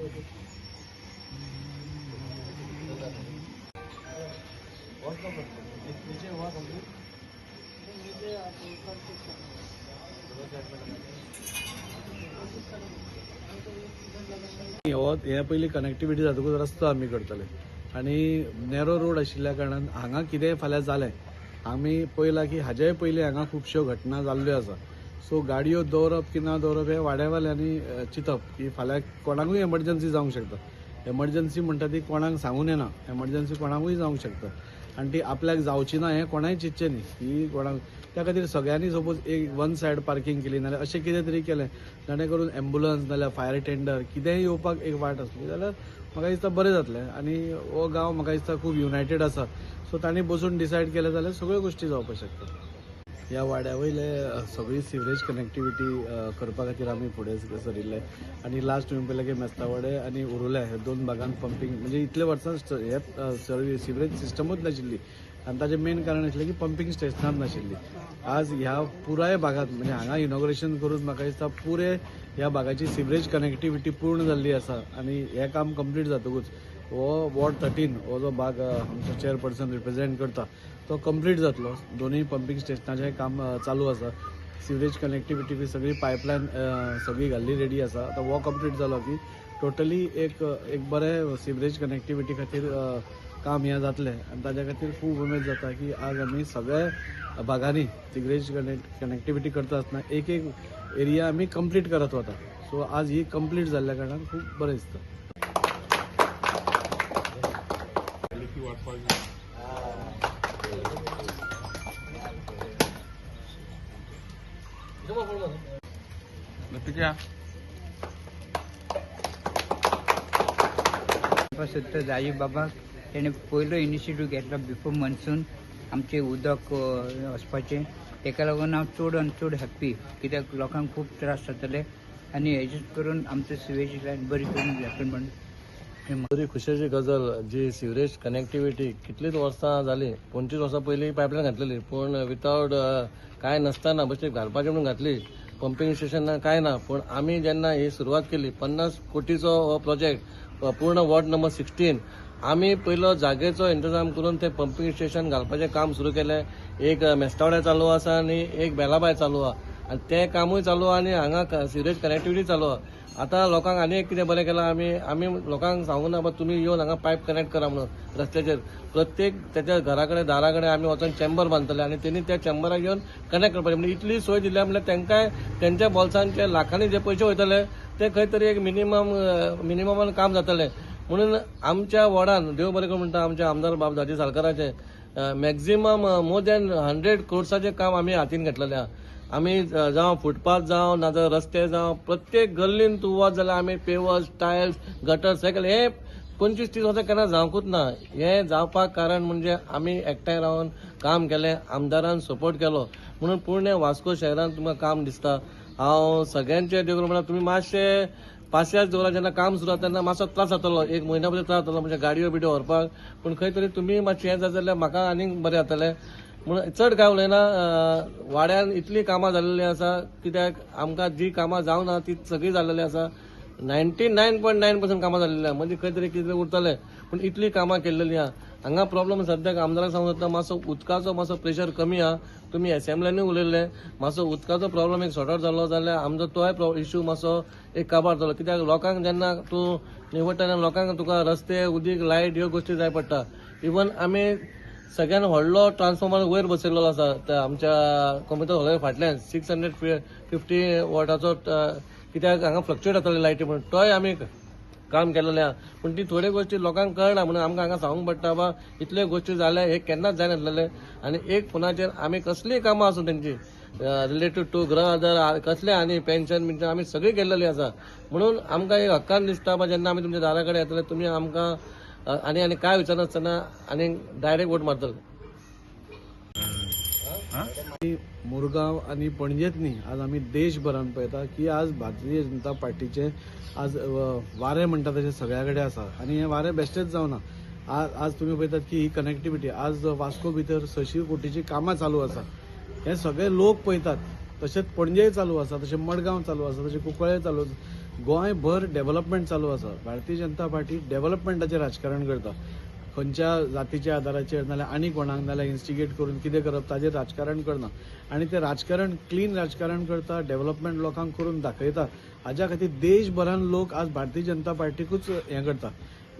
हे पयलीं कनेक्टिविटी जातकूच रस्तो आमी करतले आनी नॅरो रोड आशिल्ल्या कारणान हांगा कितेंय फाल्यां जालें आमी पळयलां की हाजेय पयलीं हांगा खुबश्यो घटना जाल्ल्यो आसा. सो गाडयो दवरप की ना दवरप हे वाड्यावाल्यांनी चिंतप की फाल्यां कोणाकूय एमर्जन्सी जावंक शकता. एमर्जन्सी म्हणटा ती कोणाक सांगून येना, एमर्जन्सी कोणाकूय जावंक शकता आनी ती आपल्याक जावची ना हें कोणाय चिंतचें न्ही की कोणाक. त्या खातीर सगळ्यांनी सपोज एक वन सायड पार्किंग केली नाल्यार अशें कितें तरी केलें जेणे करून एम्ब्युलन्स नाल्यार फायर टेंडर कितेंय येवपाक एक वाट आसली जाल्यार म्हाका दिसता बरें जातलें. आनी हो गांव म्हाका दिसता खूब युनायटेड आसा. सो तांणी बसून डिसायड केलें जाल्यार सगळ्यो गोश्टी जावपाक शकतात. ह्या वाड्या वयले सगळी सिवरेज कनेक्टिविटी करपा खातीर आमी फुडें सरिल्ले आनी लास्ट तुवें पळयलें की मेस्तावाडे आनी उरुल्या ह्या दोन भागांत पंपींग म्हणजे इतले वर्सां हे सिवरेज सिस्टमूच नाशिल्ली आनी ताचें मेन कारण आशिल्लें की पंपींग स्टेशनांच नाशिल्ली. आज ह्या पुराय भागांत म्हणजे हांगा इनॉग्रेशन करून म्हाका दिसता पुरे ह्या भागाची सिवरेज कनेक्टिविटी पूर्ण जाल्ली आसा आनी हें काम कंप्लीट जातकूच हो वॉर्ड 13 हो जो भाग आमचो चेअरपर्सन रिप्रेझेंट करता तो कंप्लीट जातलो. दोनूय पंपींग स्टेशनाचें काम चालू आसा. सिवरेज कनेक्टिविटी बी सगळी पायपलायन सगळी घाल्ली रेडी आसा. आतां हो कंप्लीट जालो की टोटली एक बरें सिवरेज कनेक्टिविटी खातीर काम हें जातलें आनी ताच्या खातीर खूब उमेद जाता की आज आमी सगळ्या भागांनी सिवरेज कनेक्टिविटी करता आसतना एक एरिया आमी कंप्लीट करत वता. सो आज ही कंप्लीट जाल्ल्या कारणान खूब बरें दिसता. राजीव बाबा तेणे पयलो इनिशिएटीव घेतलो बिफोर मनसून आमचे उदक वचपाचें. तेका लागून हांव चड आनी चड हॅप्पी कित्याक लोकांक खूब त्रास जातले आनी हेजेच करून आमचो सिवेज लायन बरी करून जातली म्हणून बरी खुशेची गजाल. जी सिवरेज कनेक्टिविटी कितलीच वर्सां जाली, 25 वर्सां पयलीं पायपलायन घातलेली पूण विथआउट कांय नासतना बश्टी घालपाचें म्हणून घातली. पंपींग स्टेशन कांय ना पूण आमी जेन्ना ही सुरवात केली 50 कोटीचो हो प्रोजेक्ट पूर्ण वॉर्ड नंबर 16 आमी पयलो जागेचो इंतजाम करून ते पंपींग स्टेशन घालपाचें काम सुरू केलें. एक मेस्तावड्या चालू आसा आनी एक बेलाबाय चालू आहा आनी तें कामूय चालू आहा आनी हांगा सिवरेज कनेक्टिविटी चालू आहा. आतां लोकांक आनी एक कितें बरें केलां आमी लोकांक सांगूं ना तुमी येवन हांगा पायप कनेक्ट करा म्हणून रस्त्याचेर प्रत्येक त्याच्या घरा कडेन दारा कडेन आमी वचून चेंबर बांदतले आनी तेणी त्या चेंबराक येवन कनेक्ट करपाचें. म्हणजे इतली सोय दिल्या म्हणल्यार तांकांय तेंच्या बोल्सांचे लाखांनी जे पयशे वयतले ते खंय तरी एक मिनिममान काम जातलें. म्हणून आमच्या वॉर्डान देव बरें करून म्हणटा आमच्या आमदार बाबदाजी साळकाराचे मॅक्झिमम मोर दॅन 100 crores काम आमी हातीन घेतलेलें आहा. आमी जावं फुटपाथ जावं नाजाल्यार रस्ते जावं प्रत्येक गल्लीन तूं वच जाल्यार आमी पेवर्स टायल्स गटर सायकल हे 25-30 वर्सां केन्ना जावंकूच ना. हें जावपाक कारण म्हणजे आमी एकठांय रावन काम केलें, आमदारान सपोर्ट केलो म्हणून पूर्ण वास्को शहरान तुमकां काम दिसता. हांव सगळ्यांचे देव म्हणल्यार तुमी मातशे पासियास दवरा. जेन्ना काम सुरू जाता तेन्ना मातसो त्रास जातलो, एक म्हयन्या भितर त्रास जातलो म्हणजे गाडयो बिड्यो व्हरपाक. पूण खंय तरी तुमी मातशें हें जाल्यार म्हाका आनीक बरें जातलें. म्हणून चड काय उलयना. वाड्यान इतली कामां जाल्लीं आसा कित्याक आमकां जी कामां जावना ती सगळी जाल्लेली आसा. 99.9% कामां जाल्लेली आहा. म्हणजे खंय तरी कितें उरतलें पूण इतली कामां केल्लेली आहा. हांगा प्रॉब्लम सद्याक आमदाराक सांगूं जाता मातसो उदकाचो मातसो प्रेशर कमी आहा. तुमी एसेंब्लीनूय उलयल्ले मातसो उदकाचो प्रॉब्लम एक सॉर्ट आउट जालो जाल्यार आमचो तोय इश्यू मातसो एक काबार जालो. कित्याक लोकांक जेन्ना तूं निवडटा तेन्ना लोकांक तुका रस्ते उदीक लायट ह्यो गोश्टी जाय पडटा. इवन आमी सगळ्यान व्हडलो ट्रान्सफॉर्मर वयर बसयल्लो आसा आमच्या कम्प्युटर हॉला फाटल्यान 650 वॉटाचो. कित्याक हांगा फ्लक्च्युएट जातले लायटी म्हणून तोय आमी काम केलेलें आहा. पूण ती थोड्यो गोश्टी लोकांक कळना म्हणून आमकां हांगा सांगूंक पडटा बा इतल्यो गोश्टी जाल्या हे केन्नाच जायनासलेले. आनी एक फोनाचेर आमी कसलीय कामां आसूं तेंची रिलेटेड टू गृह आधार कसले आनी पेन्शन बिन्शन आमी सगळी केल्लेली आसा. म्हणून आमकां एक हक्कान दिसता बा जेन्ना आमी तुमच्या दारा कडेन येतले तुमी आमकां आनी काय विचारनासतना आनी डायरेक्ट वोट मारतले. मुरगांव आनी पणजेत न्ही आज आमी देशभरान पळयता की आज भारतीय जनता पार्टीचे आज वारें म्हणटा तशें सगळ्या कडेन आसा आनी हें वारें बेश्टेच जावना. आज तुमी पळयतात की ही कनेक्टिविटी आज वास्को भितर 600 कोटीची कामां चालू आसा. हे सगळे लोक पळयतात. तशेंच पणजेय चालू आसा, तशें मडगांव चालू आसा, तशें कुंकळे चालू आसा. गोंयभर डेव्हलपमेंट चालू आसा. भारतीय जनता पार्टी डेव्हलपमेंटाचेर राजकारण करता. खंयच्या जातीच्या आदाराचेर नाल्यार आनी कोणाक नाल्यार इन्स्टिगेट करून कितें करप ताचेर राजकारण करना. आनी ते राजकारण क्लीन राजकारण करता, डेव्हलपमेंट लोकांक करून दाखयता. हाज्या खातीर देशभरान लोक आज भारतीय जनता पार्टीकूच हें करता.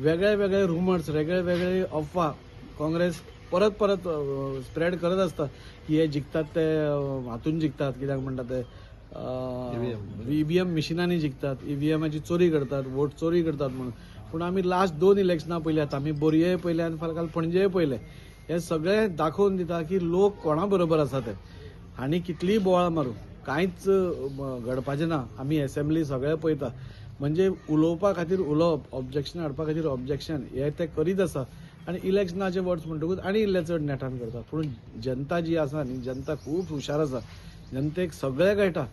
वेगळे वेगळे रुमर्स, वेगळे वेगळे अफवा काँग्रेस परत परत स्प्रेड करत आसता की हे जिखतात ते हातून जिखतात, कित्याक म्हणटा ते ईव्हीएम मिशिनांनी जिखतात, ईव्हीएमाची चोरी करतात, वोट चोरी करतात म्हणून. पूण आमी लास्ट 2 इलेक्शनां पयल्यात, आमी बोरये पयले आनी फाल्यां पणजे पयले. हे सगळें दाखोवन दिता की लोक कोणा बरोबर आसा ते. आनी कितलीय बोवाळ मारूं कांयच घडपाचें ना. आमी असेंब्ली सगळें पळयता. म्हणजे उलोवपा खातीर उलोवप, ऑब्जेक्शन हाडपा खातीर ऑब्जेक्शन हे ते करीत आसा. आनी इलेक्शनाचे वर्ड्स म्हणटकूच आनी इल्ले चड नेटान करता. पूण जनता जी आसा न्ही, जनता खूब हुशार आसा. जनतेक सगळें कळटा.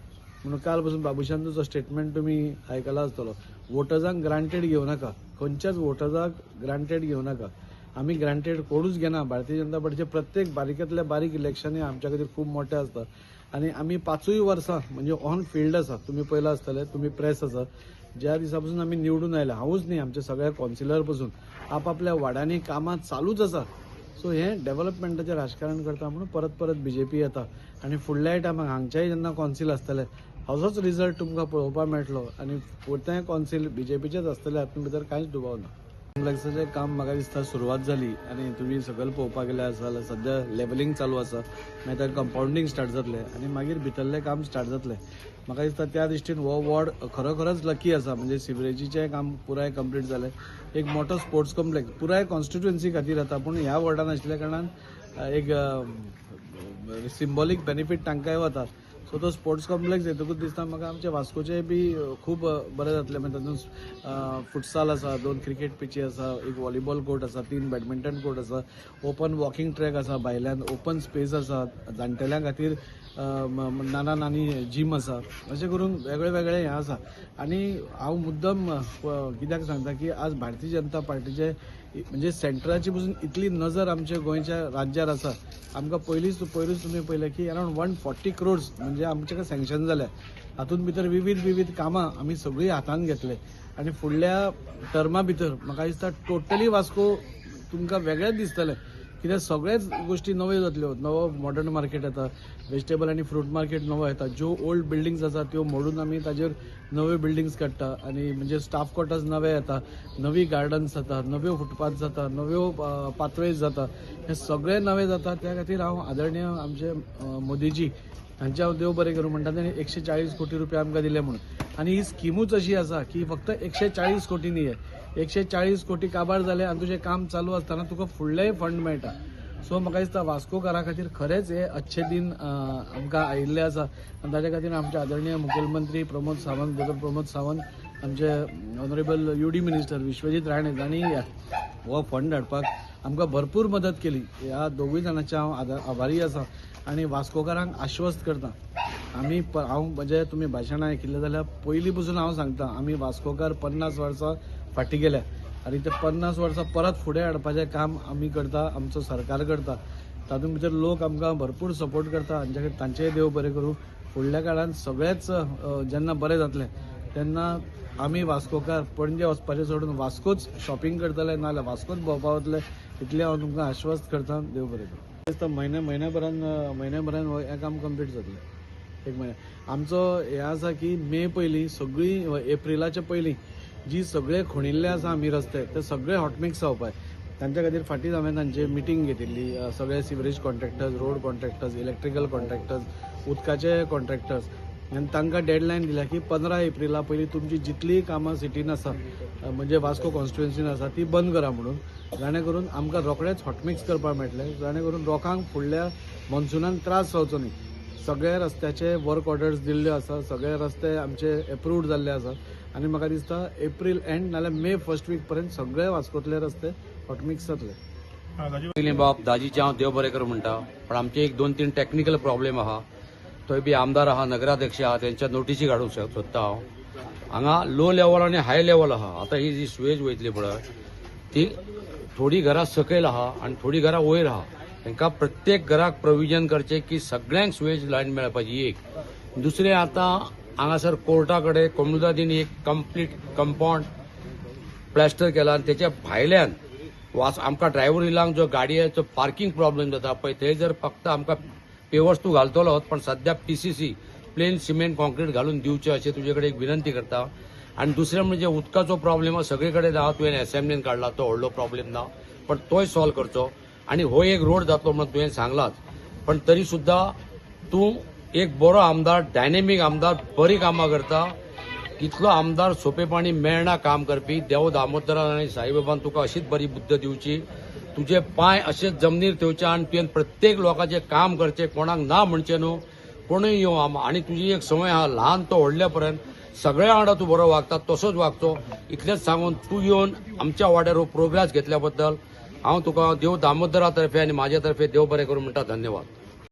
म्हणून काल पासून बाबुशांतूचो स्टेटमेंट तुमी आयकला आसतलो. वोटर्सांक ग्रांटेड घेवं नाका, खंयच्याच वोटर्सांक ग्रांटेड घेवं नाका. आमी ग्रांटेड कोणूच घेना. भारतीय जनता पार्टीचे प्रत्येक बारीकांतल्या बारीक इलेक्शन आमच्या खातीर खूब मोठें आसता. आनी आमी 5 वर्सां म्हणजे ऑन फील्ड आसा. तुमी पळयलां आसतलें, तुमी प्रेस आसा. ज्या दिसा पासून आमी निवडून आयला, हांवूच न्ही, आमचे सगळे कौन्सिलर पासून आपापल्या वाड्यांनी कामां चालूच आसा. सो हें डेव्हलपमेंटाचें राजकारण करता म्हणून परत परत बीजेपी येता. आनी फुडल्या टायमाक हांगच्याय जेन्ना कौन्सिल आसतले हाजोच रिजल्ट तुमकां पळोवपाक मेळटलो. आनी फुडतें कौन्सिल बीजेपीचेच आसतलें, हातूंत भितर कांयच दुबाव ना. कॉम्प्लेक्साचें काम म्हाका दिसता सुरवात जाली. आनी तुमी सकयल पळोवपाक गेल्यार जाल्यार सद्या लेवलिंग चालू आसा. मागीर ताका कंपाउंडींग स्टार्ट जातलें आनी मागीर भितरलें काम स्टार्ट जातलें. म्हाका दिसता त्या दृश्टीन हो वॉर्ड खरोखरच लकी आसा. म्हणजे सिवरेजीचें काम पुराय कंप्लीट जालें. एक मोठो स्पोर्ट्स कॉम्प्लेक्स पुराय कॉन्स्टिट्युएन्सी खातीर येता. पूण ह्या वॉर्डान आशिल्ल्या कारणान एक सिंबॉलीक बेनिफीट तांकांय वता. सो तो स्पोर्ट्स कॉम्प्लेक्स येतकूच दिसता म्हाका आमचे वास्कोचे बी खूब बरें जातलें. म्हणजे तातूंत फुटसाल आसा, 2 क्रिकेट पिची आसा, एक व्हॉलीबॉल कोर्ट आसा, 3 बॅडमिंटन कोर्ट आसा, ओपन वॉकिंग ट्रॅक आसा, भायल्यान ओपन स्पेस आसा, जाणटेल्यां खातीर नाना नानी जीम आसा. अशें करून वेगळे वेगळे हें आसा. आनी हांव मुद्दम कित्याक सांगता की आज भारतीय जनता पार्टीचे म्हणजे सेंट्रलाची पसून इतली नजर आमच्या गोंयच्या राज्यार आसा. आमकां पयरूच तुमी पळयलें की अरावंड 140 crores म्हणजे आमचे सँक्शन जाल्या. हातूंत भितर विविध कामां आमी सगळीं हातान घेतले. आनी फुडल्या टर्मा भितर म्हाका दिसता टोटली वास्को तुमकां वेगळेंच दिसतलें. कित्याक सगळेच गोश्टी नव्यो जातल्यो. नवो मॉडर्न मार्केट येता, व्हेजिटेबल आनी फ्रूट मार्केट नवो येता. ज्यो ओल्ड बिल्डिंग्स आसा त्यो मोडून आमी ताजेर नव्यो बिल्डिंग्स काडटा. आनी म्हणजे स्टाफ क्वॉर्टर्स नवे येता, नवी गार्डन्स जाता, नव्यो फुटपाथ जाता, नव्यो पाथवेज जाता. हे सगळे नवे जाता. त्या खातीर हांव आदरणीय आमचे मोदीजी हांचे हांव देव बरें करूं म्हणटा. ताणें 140 कोटी रुपया आमकां दिले म्हणून. आनी ही स्किमूच अशी आसा की फक्त 140 कोटी न्ही. 140 कोटी काबार जाले आनी तुजें काम चालू आसतना तुका फुडलेय फंड मेळटा. सो म्हाका दिसता वास्कोकारा खातीर खरेंच हे अच्छे दिन आमकां आयिल्ले आसा. आनी ताच्या खातीर आमचे आदरणीय मुखेलमंत्री प्रमोद सावंत, आमचे honourable UD minister Vishwajit Rane हांणी हो फंड हाडपाक आमकां भरपूर मदत केली. ह्या दोगूय जाणांचे हांव आभारी आसा. आनी वास्कोकारांक आश्वस्त करता. हांव म्हणजे तुमी भाशणां आयकिल्लें जाल्यार पयलीं पसून हांव सांगता आमी वास्कोकार 50 वर्सां फाटीं गेल्या. आनी ते 50 वर्सां परत फुडें हाडपाचें काम आमी करता, आमचो सरकार करता. तातूंत भितर लोक आमकां भरपूर सपोर्ट करता. हांचे खातीर तांचेय देव बरें करूं. फुडल्या काळांत सगळेंच जेन्ना बरें जातलें तेन्ना आमी वास्कोकार पणजे वचपाचें सोडून वास्कोच शॉपिंग करतले नाल्यार वास्कोच भोंवपा वतले इतलें हांव तुमकां आश्वस्त करता. देव बरें करूं. दिसता म्हयन्याभरान हें काम कंप्लीट जातलें. 1 म्हयन्या आमचो हें आसा की मे पयलीं सगळीं एप्रिलाच्या पयलीं जी सगळे खणिल्ले आसा आमी रस्ते ते सगळे हॉटमिक्स जावपाय. तांच्या खातीर फाटींच हांवें तांची मिटींग घेतिल्ली. सगळे sewerage contractors, road contractors, electrical contractors, उदकाचे कॉन्ट्रॅक्टर्स आनी तांकां डेडलायन दिल्या की 15 एप्रिला पयलीं तुमची जितलीय कामां सिटीन आसा म्हणजे वास्को कॉन्स्टिट्युएन्सीन आसा ती बंद करा म्हणून. जाणे करून आमकां रोखडेंच हॉटमिक्स करपाक मेळटलें. जाणे करून लोकांक फुडल्या मॉन्सुनान त्रास जावचो न्ही. सगळे रस्त्याचे वर्क ऑर्डर्स दिल्ल्यो आसा. सगळे रस्ते आमचे एप्रूव्ड जाल्ले आसा. आनी म्हाका दिसता एप्रील एंड नाल्यार मे फर्स्ट वीक पर्यंत सगळे वास्कोतले रस्ते हॉटमिक्स जातले. पयलीं बाब दाजीचें हांव देव बरें करूं म्हणटा. पण आमचे 1-2-3 टॅक्निकल प्रॉब्लेम आहा. थंय बी आमदार आहा, नगराध्यक्ष आहा, तेंच्या नोटीसी काडूंक सोदता हांव. हांगा लो लेवल आनी हाय लेवल आहा. आतां ही जी सुवेज वयतली पळय ती थोडी घरां सकयल आहा आनी थोडी घरां वयर आहा. तांकां प्रत्येक घराक प्रोविजन करचें की सगळ्यांक सुवेज लायन मेळपाची. एक दुसरें आतां हांगासर कोर्टा कडेन कोमुनिदादीन एक कंप्लीट कंपाऊंड प्लॅस्टर केला आनी तेच्या भायल्यान आमकां ड्रायव्हर इलांक जो गाडयेचो पार्किंग प्रॉब्लेम जाता पळय थंय जर फक्त आमकां पेवस्तू घालतलो पण सध्या PCC प्लेन सिमेंट कॉन्क्रीट घालून दिवचे अशें तुजे कडेन एक विनंती करता. आनी दुसरें म्हणजे उदकाचो प्रॉब्लेम सगळे कडेन आहा, तुवें असेंब्लीन काडला तो व्हडलो प्रॉब्लेम ना पण तोय सॉल्व करचो. आनी हो एक रोड जातलो म्हणून तुवें सांगलाच पण तरी सुद्धा तूं एक बरो आमदार, डायनेमीक आमदार, बरी कामां करता. इतलो आमदार सोंपेपणी मेळना काम करपी. देव दामोदरान आनी साईबाबान तुका अशीच बरी बुद्ध दिवची. तुजे पांय अशेच जमनीर ठेवचे आनी तुवें प्रत्येक लोकांचें काम करचें, कोणाक ना म्हणचें न्हू. कोणूय येवं आनी तुजी एक संवय आहा ल्हान तो व्हडल्या पर्यंत सगळ्या वांगडा तूं बरो वागता तसोच वागचो. इतलेंच सांगून तूं येवन आमच्या वाड्यार प्रोग्रेस घेतल्या बद्दल हांव तुका देव दामोदरा तर्फे आनी म्हाजे तर्फे देव बरें करूं म्हणटा. धन्यवाद.